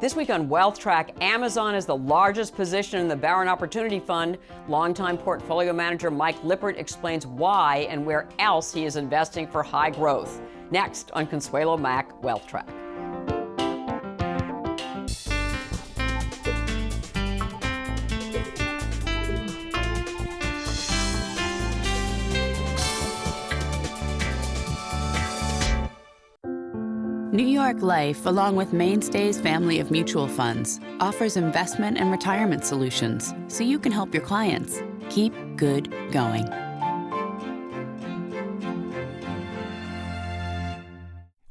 This week on WealthTrack, Amazon is the largest position in the Barron Opportunity Fund. Longtime portfolio manager Mike Lippert explains why and where else he is investing for high growth. Next on Consuelo Mack WealthTrack. New York Life, along with Mainstay's family of mutual funds, offers investment and retirement solutions so you can help your clients keep good going.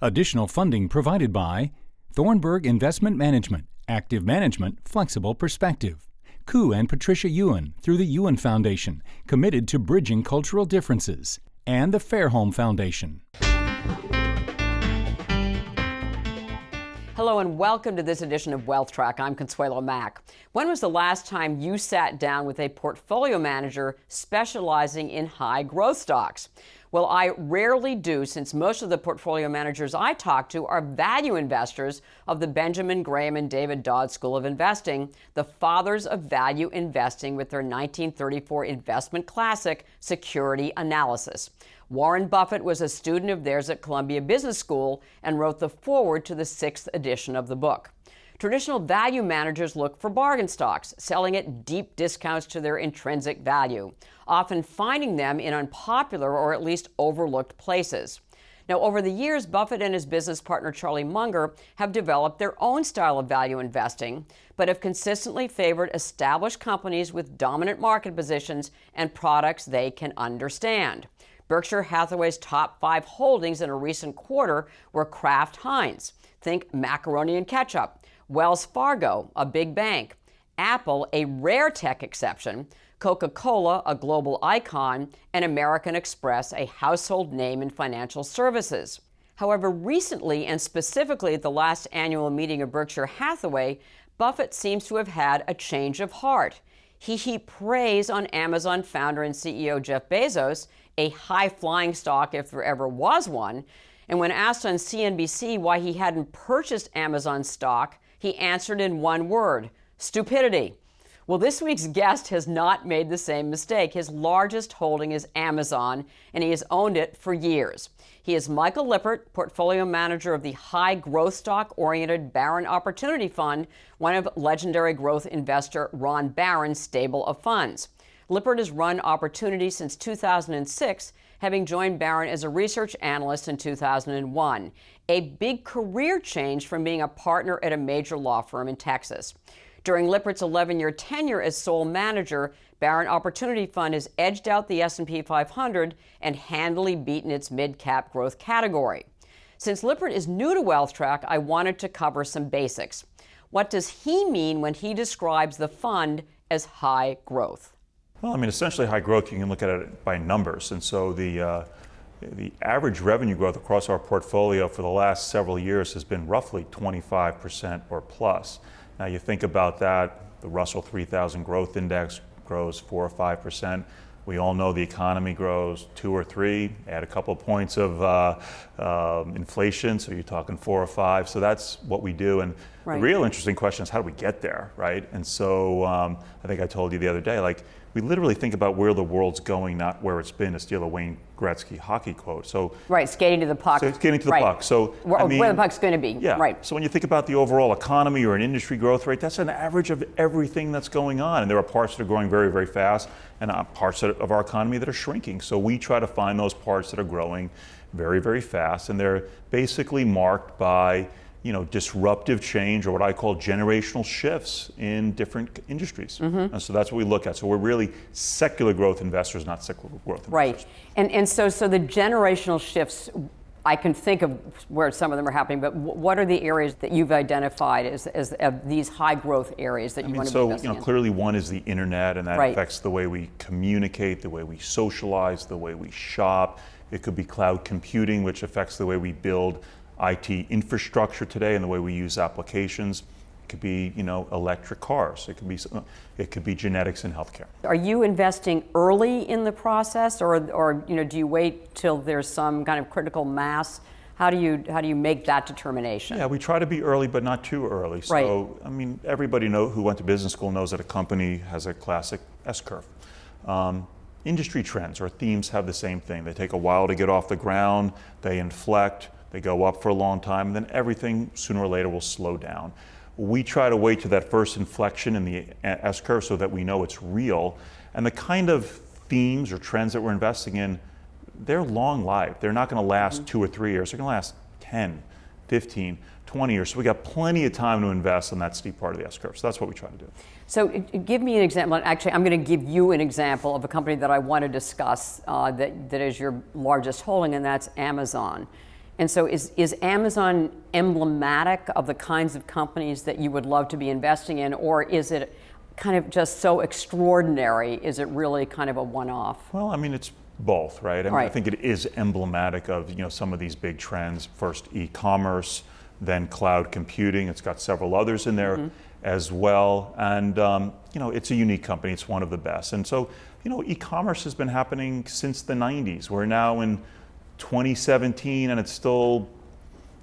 Additional funding provided by Thornburg Investment Management, Active Management, Flexible Perspective. Koo and Patricia Ewan through the Ewan Foundation, committed to bridging cultural differences. And the Fairholme Foundation. Hello and welcome to this edition of WealthTrack. I'm Consuelo Mack. When was the last time you sat down with a portfolio manager specializing in high growth stocks? Well, I rarely do, since most of the portfolio managers I talk to are value investors of the Benjamin Graham and David Dodd School of Investing, the fathers of value investing with their 1934 investment classic, Security Analysis. Warren Buffett was a student of theirs at Columbia Business School and wrote the foreword to the 6th edition of the book. Traditional value managers look for bargain stocks, selling at deep discounts to their intrinsic value, often finding them in unpopular or at least overlooked places. Now, over the years, Buffett and his business partner Charlie Munger have developed their own style of value investing, but have consistently favored established companies with dominant market positions and products they can understand. Berkshire Hathaway's top 5 holdings in a recent quarter were Kraft Heinz, think macaroni and ketchup, Wells Fargo, a big bank, Apple, a rare tech exception, Coca-Cola, a global icon, and American Express, a household name in financial services. However, recently, and specifically at the last annual meeting of Berkshire Hathaway, Buffett seems to have had a change of heart. He heaped praise on Amazon founder and CEO Jeff Bezos, a high-flying stock if there ever was one, and when asked on CNBC why he hadn't purchased Amazon stock, he answered in one word: stupidity. Well, this week's guest has not made the same mistake. His largest holding is Amazon, and he has owned it for years. He is Michael Lippert, portfolio manager of the high growth stock-oriented Barron Opportunity Fund, one of legendary growth investor Ron Barron's stable of funds. Lippert has run Opportunity since 2006, having joined Barron as a research analyst in 2001, a big career change from being a partner at a major law firm in Texas. During Lippert's 11-year tenure as sole manager, Barron Opportunity Fund has edged out the S&P 500 and handily beaten its mid-cap growth category. Since Lippert is new to WealthTrack, I wanted to cover some basics. What does he mean when he describes the fund as high growth? Well, I mean, essentially high growth, you can look at it by numbers. And so the average revenue growth across our portfolio for the last several years has been roughly 25% or plus. Now you think about that, the Russell 3000 Growth Index grows 4 or 5%. We all know the economy grows 2 or 3, add a couple of points of inflation, so you're talking 4 or 5. So that's what we do. And right. The real interesting question is how do we get there, right? And so I think I told you the other day, like, we literally think about where the world's going, not where it's been, to steal a Wayne Gretzky hockey quote. So right, skating to the puck. So skating to the puck. So where the puck's going to be. Yeah. Right. So when you think about the overall economy or an industry growth rate, that's an average of everything that's going on. And there are parts that are growing very, very fast, and parts of our economy that are shrinking. So we try to find those parts that are growing very, very fast, and they're basically marked by disruptive change, or what I call generational shifts in different industries. Mm-hmm. And so that's what we look at. So we're really secular growth investors, not cyclical growth investors. Right. And so the generational shifts, I can think of where some of them are happening, but what are the areas that you've identified as these high growth areas that you want to be investing in? Clearly one is the internet, and that right. affects the way we communicate, the way we socialize, the way we shop. It could be cloud computing, which affects the way we build IT infrastructure today and the way we use applications. It could be, electric cars. It could be genetics in healthcare. Are you investing early in the process, or do you wait till there's some kind of critical mass How do you make that determination? Yeah, we try to be early, but not too early. So, Right. I mean, everybody who went to business school knows that a company has a classic S-curve. Industry trends or themes have the same thing. They take a while to get off the ground, they inflect, they go up for a long time, and then everything sooner or later will slow down. We try to wait to that first inflection in the S-curve so that we know it's real. And the kind of themes or trends that we're investing in, they're long-lived. They're not going to last 2 or 3 years. They're going to last 10, 15, 20 years. So we got plenty of time to invest in that steep part of the S-curve. So that's what we try to do. So give me an example. Actually, I'm going to give you an example of a company that I want to discuss that is your largest holding, and that's Amazon. And so is Amazon emblematic of the kinds of companies that you would love to be investing in, or is it kind of just so extraordinary? Is it really kind of a one-off? Well, I mean, it's both, right? I mean, Right. I think it is emblematic of some of these big trends. First, e-commerce, then cloud computing. It's got several others in there as well, and it's a unique company. It's one of the best. And so, e-commerce has been happening since the 90s. We're now in 2017, and it's still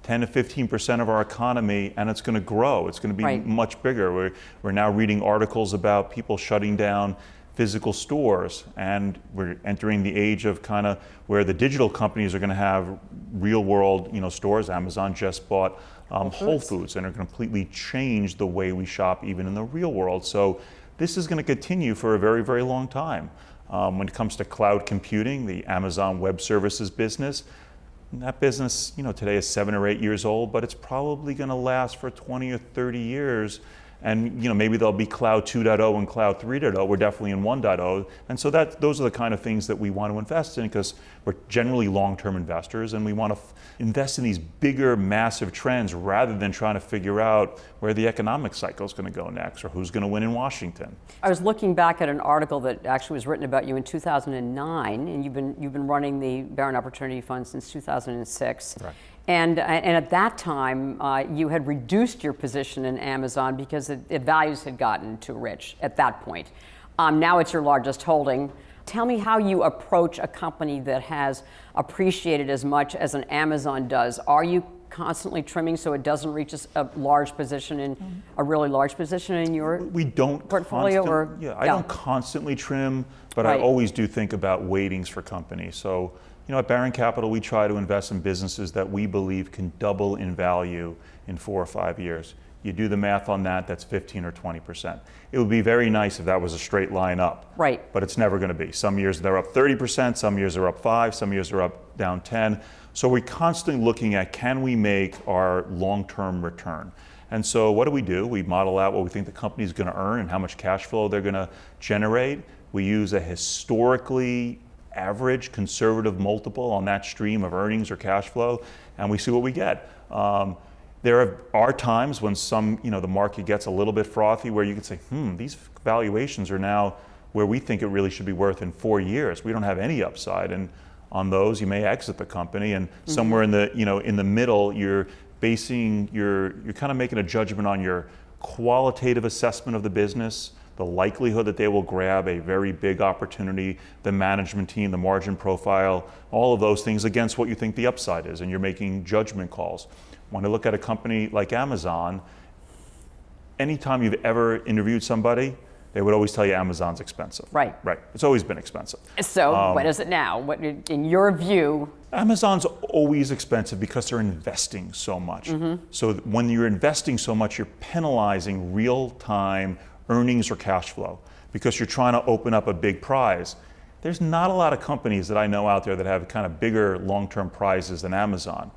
10 to 15% of our economy, and it's going to grow. It's going to be Right. much bigger. We're now reading articles about people shutting down physical stores, and we're entering the age of kind of where the digital companies are going to have real world stores. Amazon just bought Whole Foods, and are going to completely change the way we shop even in the real world. So this is going to continue for a very, very long time. When it comes to cloud computing, the Amazon Web Services business, that business today is 7 or 8 years old, but it's probably going to last for 20 or 30 years. And maybe there'll be Cloud 2.0 and Cloud 3.0. We're definitely in 1.0. And so those are the kind of things that we want to invest in, because we're generally long-term investors, and we want to invest in these bigger, massive trends rather than trying to figure out where the economic cycle is going to go next or who's going to win in Washington. I was looking back at an article that actually was written about you in 2009, and you've been running the Barron Opportunity Fund since 2006. Right. And at that time, you had reduced your position in Amazon because the values had gotten too rich at that point. Now it's your largest holding. Tell me how you approach a company that has appreciated as much as an Amazon does. Are you constantly trimming so it doesn't reach a large position in a really large position in your We don't portfolio? I don't constantly trim, but Right. I always do think about weightings for companies. So, at Barron Capital, we try to invest in businesses that we believe can double in value in 4 or 5 years. You do the math on that, that's 15 or 20%. It would be very nice if that was a straight line up. Right. But it's never going to be. Some years they're up 30%, some years they're up 5, some years they're up down 10. So we're constantly looking at, can we make our long-term return? And so what do? We model out what we think the company is going to earn and how much cash flow they're going to generate. We use a historically average conservative multiple on that stream of earnings or cash flow, and we see what we get. There are times when the market gets a little bit frothy where you can say, these valuations are now where we think it really should be worth in 4 years. We don't have any upside, and on those you may exit the company. And somewhere in the middle, you're kind of making a judgment on your qualitative assessment of the business, the likelihood that they will grab a very big opportunity, the management team, the margin profile, all of those things against what you think the upside is, and you're making judgment calls. When I look at a company like Amazon, anytime you've ever interviewed somebody, they would always tell you Amazon's expensive. Right. Right. It's always been expensive. So what is it now? What, in your view? Amazon's always expensive because they're investing so much. So when you're investing so much, you're penalizing real-time earnings or cash flow because you're trying to open up a big prize. There's not a lot of companies that I know out there that have kind of bigger long-term prizes than Amazon.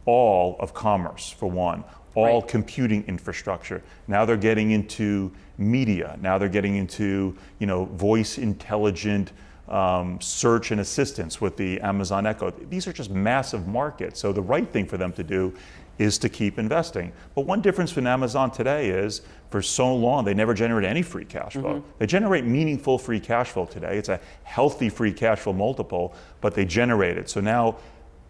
All of commerce, for one, all computing infrastructure. Now they're getting into media. Now they're getting into voice intelligent search and assistance with the Amazon Echo. These are just massive markets. So the right thing for them to do is to keep investing. But one difference in Amazon today is, for so long, they never generated any free cash flow. They generate meaningful free cash flow today. It's a healthy free cash flow multiple, but they generate it. So now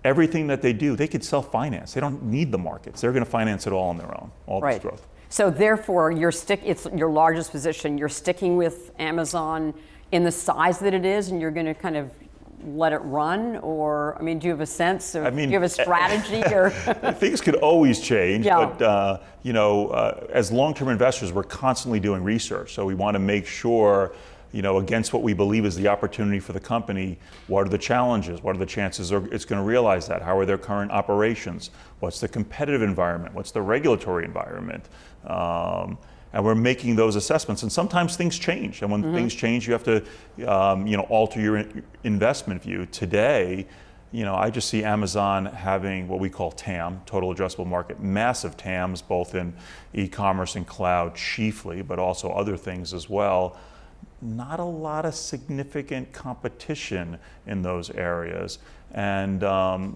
everything that they do, they could self-finance. They don't need the markets. They're going to finance it all on their own, all this growth. So therefore, it's your largest position. You're sticking with Amazon in the size that it is, and you're going to kind of let it run, or I mean, do you have a sense of? I mean, do you have a strategy or? Things could always change, Yeah. but as long-term investors, we're constantly doing research. So we want to make sure, against what we believe is the opportunity for the company, what are the challenges? What are the chances it's going to realize that? How are their current operations? What's the competitive environment? What's the regulatory environment? And we're making those assessments. And sometimes things change. And when things change, you have to, alter your investment view. Today, I just see Amazon having what we call TAM, total addressable market, massive TAMs, both in e-commerce and cloud chiefly, but also other things as well. Not a lot of significant competition in those areas. And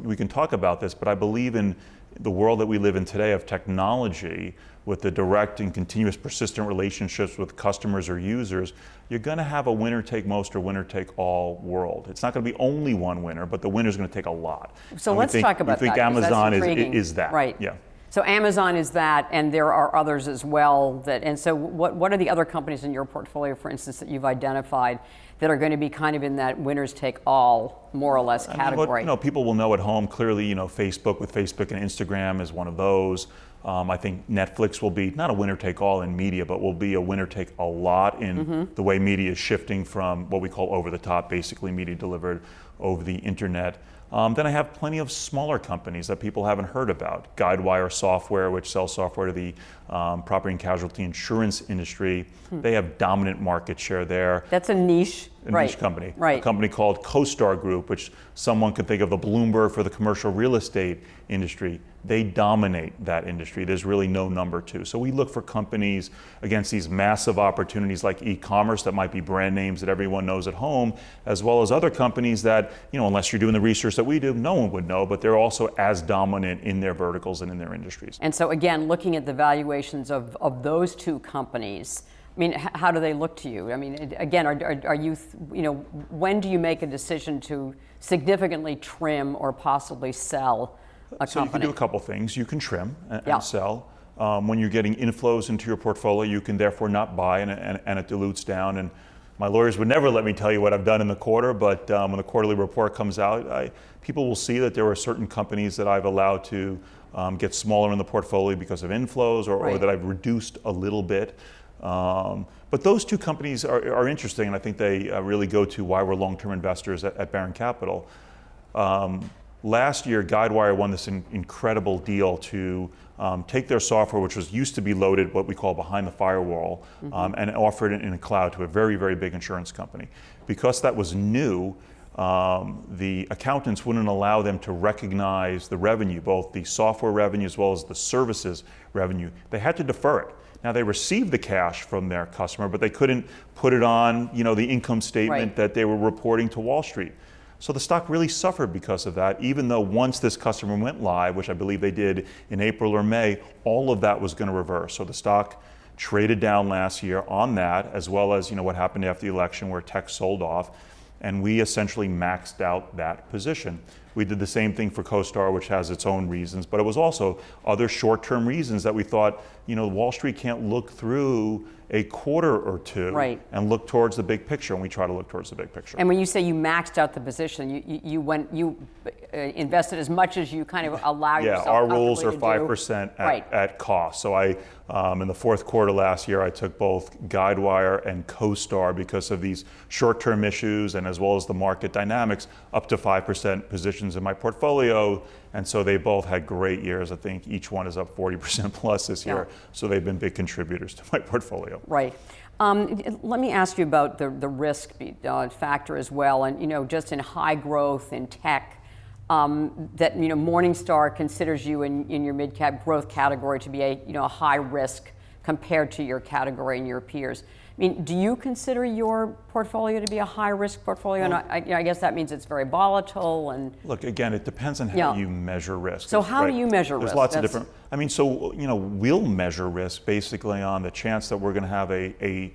we can talk about this, but I believe in the world that we live in today of technology, with the direct and continuous persistent relationships with customers or users, you're going to have a winner take most or winner take all world. It's not going to be only one winner, but the winner's going to take a lot. So and let's talk about that. We think 'Cause that's Amazon intriguing. is that. Right. Yeah. So Amazon is that, and there are others as well. And so what are the other companies in your portfolio, for instance, that you've identified that are going to be kind of in that winners take all, more or less category? People will know at home clearly. Facebook with Facebook and Instagram is one of those. I think Netflix will be not a winner take all in media, but will be a winner take a lot in the way media is shifting from what we call over the top, basically media delivered over the internet. Then I have plenty of smaller companies that people haven't heard about. Guidewire Software, which sells software to the property and casualty insurance industry. They have dominant market share there. That's a niche. Niche company. Right. A company called CoStar Group, which someone could think of the Bloomberg for the commercial real estate industry. They dominate that industry. There's really no number two. So we look for companies against these massive opportunities like e-commerce that might be brand names that everyone knows at home, as well as other companies that, unless you're doing the research that we do, no one would know, but they're also as dominant in their verticals and in their industries. And so again, looking at the valuations of those two companies, I mean, how do they look to you? I mean, again, are you, when do you make a decision to significantly trim or possibly sell a So you can company? do a couple things. You can trim and Yeah. sell. When you're getting inflows into your portfolio, you can therefore not buy, and it dilutes down. And my lawyers would never let me tell you what I've done in the quarter, but when the quarterly report comes out, people will see that there are certain companies that I've allowed to get smaller in the portfolio because of inflows, or Right. that I've reduced a little bit. But those two companies are interesting, and I think they really go to why we're long-term investors at Barron Capital. Last year, Guidewire won this incredible deal to take their software, which used to be loaded, what we call behind the firewall, and offer it in a cloud to a very, very big insurance company. Because that was new, the accountants wouldn't allow them to recognize the revenue, both the software revenue as well as the services revenue. They had to defer it. Now they received the cash from their customer, but they couldn't put it on, the income statement Right. that they were reporting to Wall Street. So the stock really suffered because of that, even though once this customer went live, which I believe they did in April or May, all of that was going to reverse. So the stock traded down last year on that, as well as what happened after the election where tech sold off, and we essentially maxed out that position. We did the same thing for CoStar, which has its own reasons, but it was also other short-term reasons that we thought, Wall Street can't look through a quarter or two Right. and look towards the big picture, and we try to look towards the big picture. And when you say you maxed out the position, you invested as much as you kind of allow yourself. Yeah, our rules are comfortably to do. 5% Right. at cost. So in the fourth quarter last year, I took both Guidewire and CoStar because of these short-term issues and as well as the market dynamics, up to 5% positions in my portfolio. And so they both had great years. I think each one is up 40% plus this year. Yeah. So they've been big contributors to my portfolio. Right. Let me ask you about the risk factor as well, and just in high growth in tech, that Morningstar considers you in your mid cap growth category to be a high risk compared to your category and your peers. I mean, do you consider your portfolio to be a high risk portfolio? Well, And I guess that means it's very volatile and. Look, again, it depends on how Yeah. you measure risk. So how do you measure There's risk? lots of different. I mean, so we'll measure risk basically on the chance that we're going to have a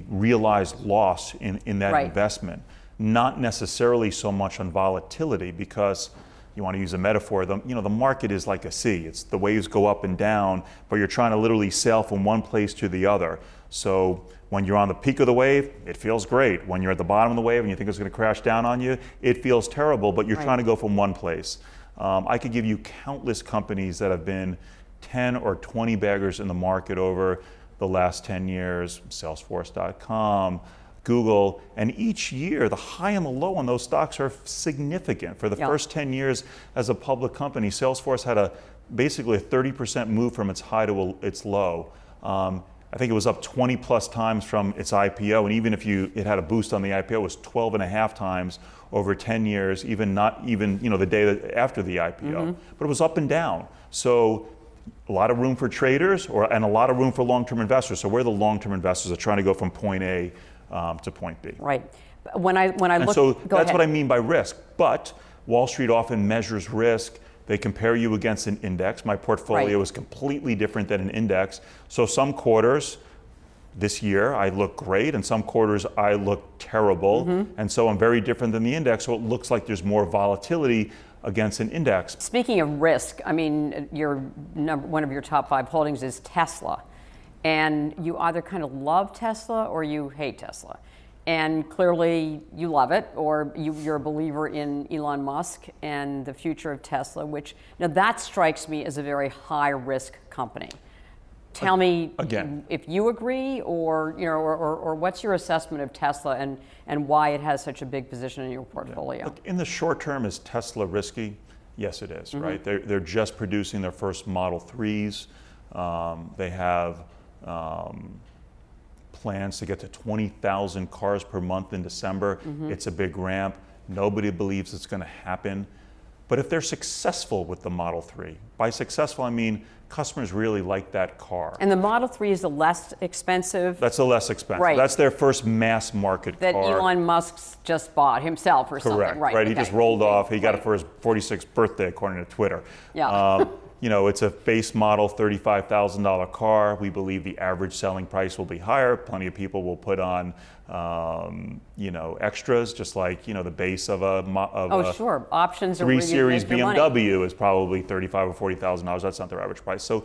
realized loss in that Right. investment, not necessarily so much on volatility, because you want to use a metaphor. The market is like a sea. It's the waves go up and down, but you're trying to literally sail from one place to the other. So When you're on the peak of the wave, it feels great. When you're at the bottom of the wave and you think it's going to crash down on you, it feels terrible, but you're trying to go from one place. I could give you countless companies that have been 10 or 20 baggers in the market over the last 10 years, Salesforce.com, Google, and each year the high and the low on those stocks are significant. For the first 10 years as a public company, Salesforce had basically a 30% move from its high to its low. I think it was up 20 plus times from its IPO, and even if it had a boost on the IPO, it was 12 and a half times over 10 years, not even the day after the IPO. But it was up and down. So a lot of room for traders and a lot of room for long-term investors. So we're the long-term investors that are trying to go from point A to point B. Right. When I look, so go that's ahead. what I mean by risk. But Wall Street often measures risk. They compare you against an index. My portfolio is completely different than an index. So some quarters this year I look great, and some quarters I look terrible. And so I'm very different than the index. So it looks like there's more volatility against an index. Speaking of risk, I mean, one of your top 5 holdings is Tesla. And you either kind of love Tesla or you hate Tesla. And clearly you love it, or you're a believer in Elon Musk and the future of Tesla, which, now that strikes me as a very high risk company. Tell me again if you agree, or what's your assessment of Tesla and why it has such a big position in your portfolio? Look, in the short term, is Tesla risky? Yes, it is, right? They're just producing their first Model 3s. They have plans to get to 20,000 cars per month in December. It's a big ramp. Nobody believes it's going to happen. But if they're successful with the Model 3, by successful I mean customers really like that car. And the Model 3 is the less expensive? That's the less expensive. Right. That's their first mass market that car. Elon Musk just bought himself or Correct. something. Right. He just rolled off. He got it for his 46th birthday, according to Twitter. Yeah. It's a base model $35,000 car. We believe the average selling price will be higher. Plenty of people will put on, extras, just like the base of a Sure. Options are 3 where you Series make your money. BMW is probably $35,000 or $40,000. That's not their average price. So,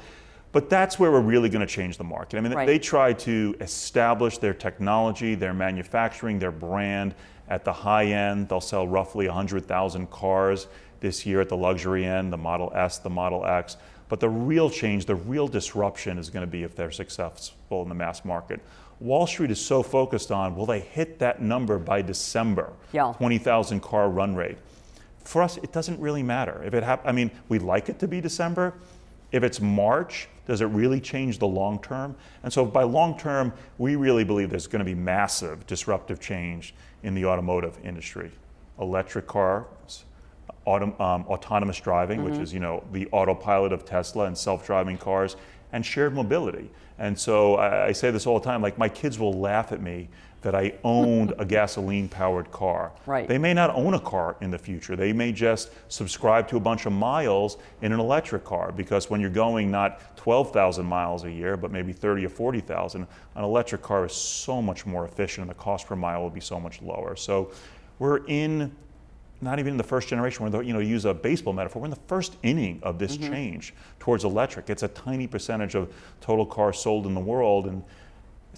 but that's where we're really going to change the market. I mean, they try to establish their technology, their manufacturing, their brand at the high end. They'll sell roughly 100,000 cars this year at the luxury end, the Model S, the Model X. But the real change, the real disruption is going to be if they're successful in the mass market. Wall Street is so focused on, will they hit that number by December? 20,000 car run rate. For us, it doesn't really matter. If it we'd like it to be December. If it's March, does it really change the long term? And so by long term, we really believe there's going to be massive disruptive change in the automotive industry. Electric cars, autonomous driving, which is the autopilot of Tesla, and self-driving cars, and shared mobility. And so I say this all the time, like my kids will laugh at me that I owned a gasoline-powered car. Right. They may not own a car in the future. They may just subscribe to a bunch of miles in an electric car, because when you're going not 12,000 miles a year, but maybe 30 or 40,000, an electric car is so much more efficient and the cost per mile will be so much lower. So we're not even in the first generation, we're use a baseball metaphor, we're in the first inning of this change towards electric. It's a tiny percentage of total cars sold in the world, and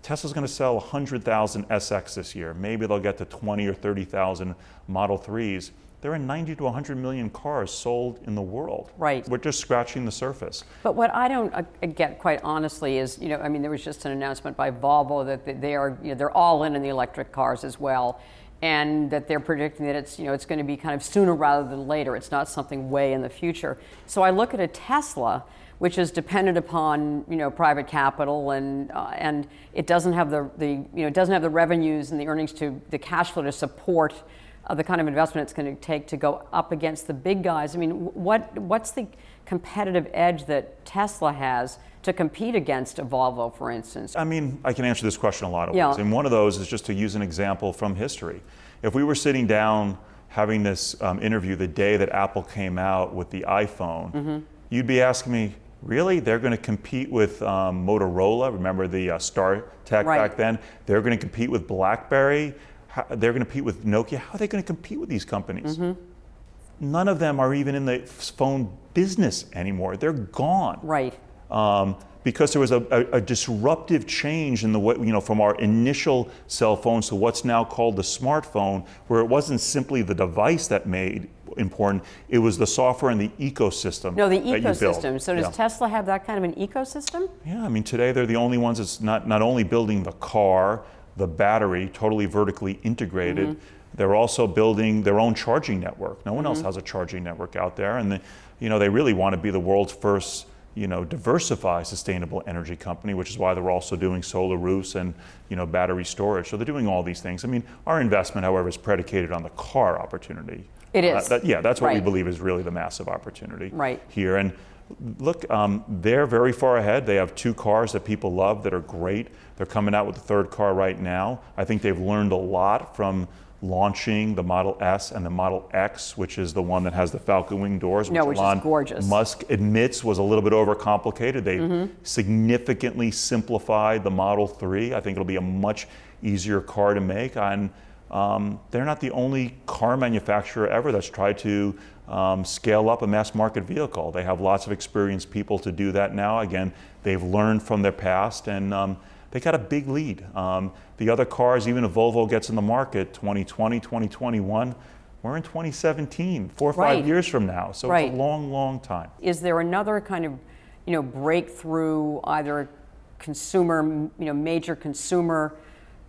Tesla's going to sell 100,000 SX this year. Maybe they'll get to 20 or 30,000 Model 3s. There are 90 to 100 million cars sold in the world. Right. We're just scratching the surface. But what I don't get, quite honestly, is there was just an announcement by Volvo that they are they're all in the electric cars as well, and that they're predicting that it's it's going to be kind of sooner rather than later. It's not something way in the future. So I look at a Tesla, which is dependent upon private capital, and it doesn't have it doesn't have the revenues and the earnings the cash flow to support the kind of investment it's going to take to go up against the big guys. I mean, what's the competitive edge that Tesla has to compete against a Volvo, for instance? I mean, I can answer this question a lot of ways. And one of those is just to use an example from history. If we were sitting down having this interview the day that Apple came out with the iPhone, you'd be asking me, really? They're going to compete with Motorola? Remember the StarTech back then? They're going to compete with BlackBerry? They're going to compete with Nokia? How are they going to compete with these companies? None of them are even in the phone business anymore. They're gone. Right. because there was a disruptive change in the way, from our initial cell phones to what's now called the smartphone, where it wasn't simply the device that made important, it was the software and the ecosystem. No, the that you build. ecosystem. So does Yeah. Tesla have that kind of an ecosystem? Yeah, I mean, today they're the only ones that's not only building the car, the battery, totally vertically integrated, they're also building their own charging network. No one else has a charging network out there, and they really want to be the world's first diversified sustainable energy company, which is why they're also doing solar roofs and battery storage. So they're doing all these things. I mean, our investment, however, is predicated on the car opportunity. It is. That's what we Right. believe is really the massive opportunity Right. here. And look, they're very far ahead. They have 2 cars that people love that are great. They're coming out with the 3rd car right now. I think they've learned a lot from launching the Model S and the Model X, which is the one that has the falcon wing doors, No, which is Elon gorgeous. Musk admits was a little bit overcomplicated. They significantly simplified the Model 3. I think it'll be a much easier car to make. And they're not the only car manufacturer ever that's tried to scale up a mass market vehicle. They have lots of experienced people to do that now. Again, they've learned from their past, and they got a big lead. The other cars, even if Volvo gets in the market 2020, 2021, we're in 2017, 4 or 5 Right. years from now. So Right. it's a long, long time. Is there another kind of breakthrough, either consumer, major consumer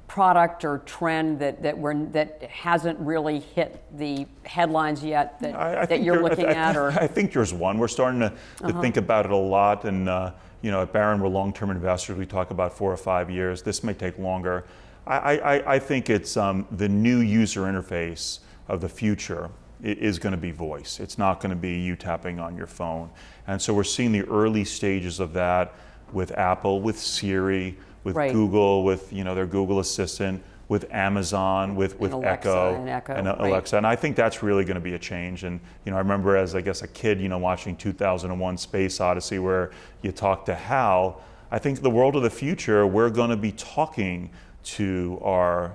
product or trend that hasn't really hit the headlines yet that think you're looking at? Or I think there's one. We're starting to think about it a lot, and at Barron, we're long-term investors. We talk about 4 or 5 years. This may take longer. I think it's the new user interface of the future is going to be voice. It's not going to be you tapping on your phone. And so we're seeing the early stages of that with Apple, with Siri, with Right. Google, with their Google Assistant, with Amazon, with Alexa Echo, and right. Alexa. And I think that's really going to be a change. And I remember as, I guess, a kid, watching 2001 Space Odyssey, where you talk to Hal. I think the world of the future, we're going to be talking to our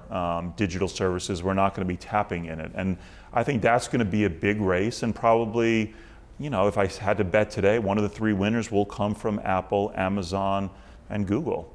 digital services. We're not going to be tapping in it. And I think that's going to be a big race, and probably, if I had to bet today, one of the 3 winners will come from Apple, Amazon, and Google.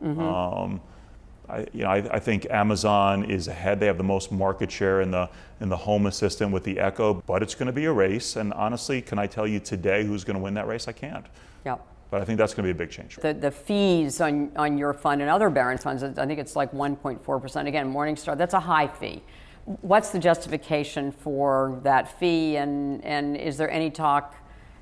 I think Amazon is ahead. They have the most market share in the home assistant with the Echo, but it's going to be a race. And honestly, can I tell you today who's going to win that race? I can't. yeah. But I think that's going to be a big change. The fees on your fund and other Barron's funds, I think it's like 1.4%. Again, Morningstar, that's a high fee. What's the justification for that fee, and is there any talk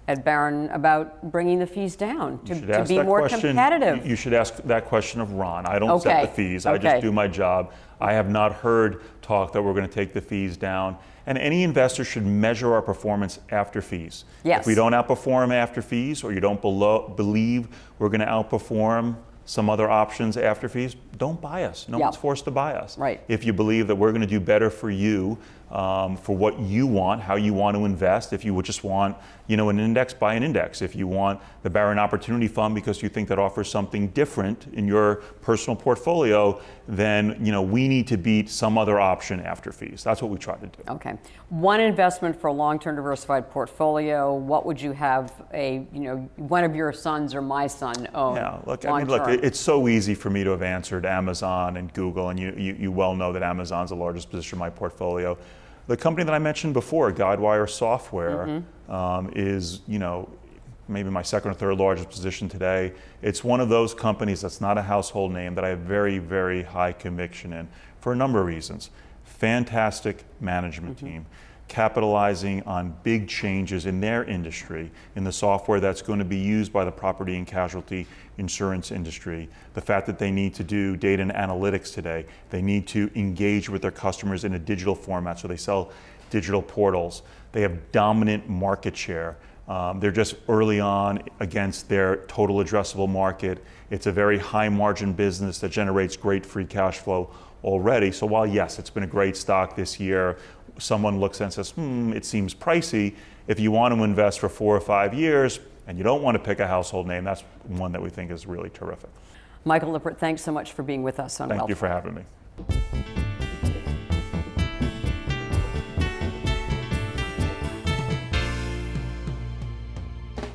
at Barron about bringing the fees down to be more competitive? You should ask that question of Ron. I don't set the fees. I just do my job. I have not heard talk that we're going to take the fees down. And any investor should measure our performance after fees. Yes. If we don't outperform after fees, or you don't believe we're going to outperform some other options after fees, don't buy us. No one's forced to buy us. Right. If you believe that we're going to do better for you, for what you want, how you want to invest, if you would just want, an index, buy an index. If you want the Barron Opportunity Fund because you think that offers something different in your personal portfolio, then, we need to beat some other option after fees. That's what we try to do. Okay. One investment for a long-term diversified portfolio, what would you have one of your sons or my son own? Yeah, look, long-term? it's so easy for me to have answered Amazon and Google, and you well know that Amazon's the largest position in my portfolio. The company that I mentioned before, Guidewire Software, is, maybe my 2nd or 3rd largest position today. It's one of those companies that's not a household name that I have very, very high conviction in for a number of reasons. Fantastic management team, capitalizing on big changes in their industry, in the software that's going to be used by the property and casualty insurance industry. The fact that they need to do data and analytics today. They need to engage with their customers in a digital format, so they sell digital portals. They have dominant market share. They're just early on against their total addressable market. It's a very high margin business that generates great free cash flow already. So while yes, it's been a great stock this year, someone looks and says, it seems pricey. If you want to invest for 4 or 5 years and you don't want to pick a household name, that's one that we think is really terrific. Michael Lippert, thanks so much for being with us on Thank you WealthTrack. for having me.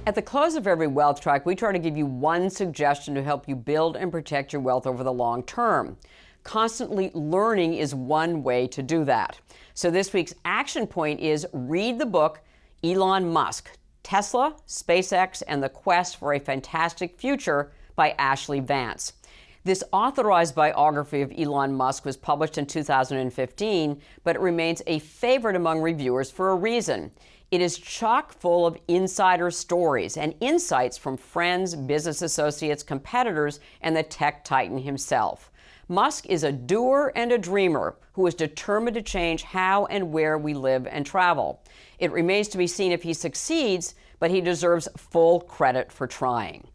At the close of every Wealth Track, we try to give you one suggestion to help you build and protect your wealth over the long term. Constantly learning is one way to do that. So this week's action point is read the book Elon Musk, Tesla, SpaceX, and the Quest for a Fantastic Future by Ashley Vance. This authorized biography of Elon Musk was published in 2015, but it remains a favorite among reviewers for a reason. It is chock full of insider stories and insights from friends, business associates, competitors, and the tech titan himself. Musk is a doer and a dreamer who is determined to change how and where we live and travel. It remains to be seen if he succeeds, but he deserves full credit for trying.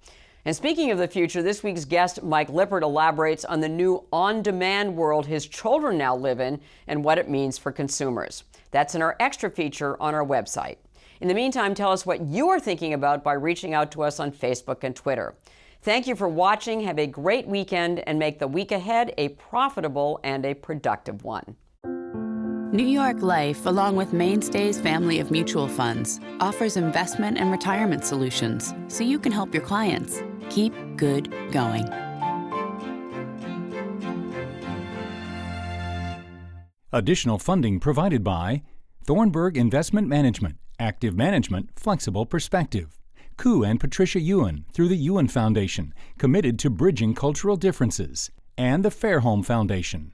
And speaking of the future, this week's guest, Mike Lippert, elaborates on the new on-demand world his children now live in and what it means for consumers. That's in our extra feature on our website. In the meantime, tell us what you are thinking about by reaching out to us on Facebook and Twitter. Thank you for watching. Have a great weekend and make the week ahead a profitable and a productive one. New York Life, along with Mainstay's family of mutual funds, offers investment and retirement solutions so you can help your clients keep good going. Additional funding provided by Thornburg Investment Management, Active Management, Flexible Perspective. Koo and Patricia Ewan through the Ewan Foundation, committed to bridging cultural differences. And the Fairholme Foundation.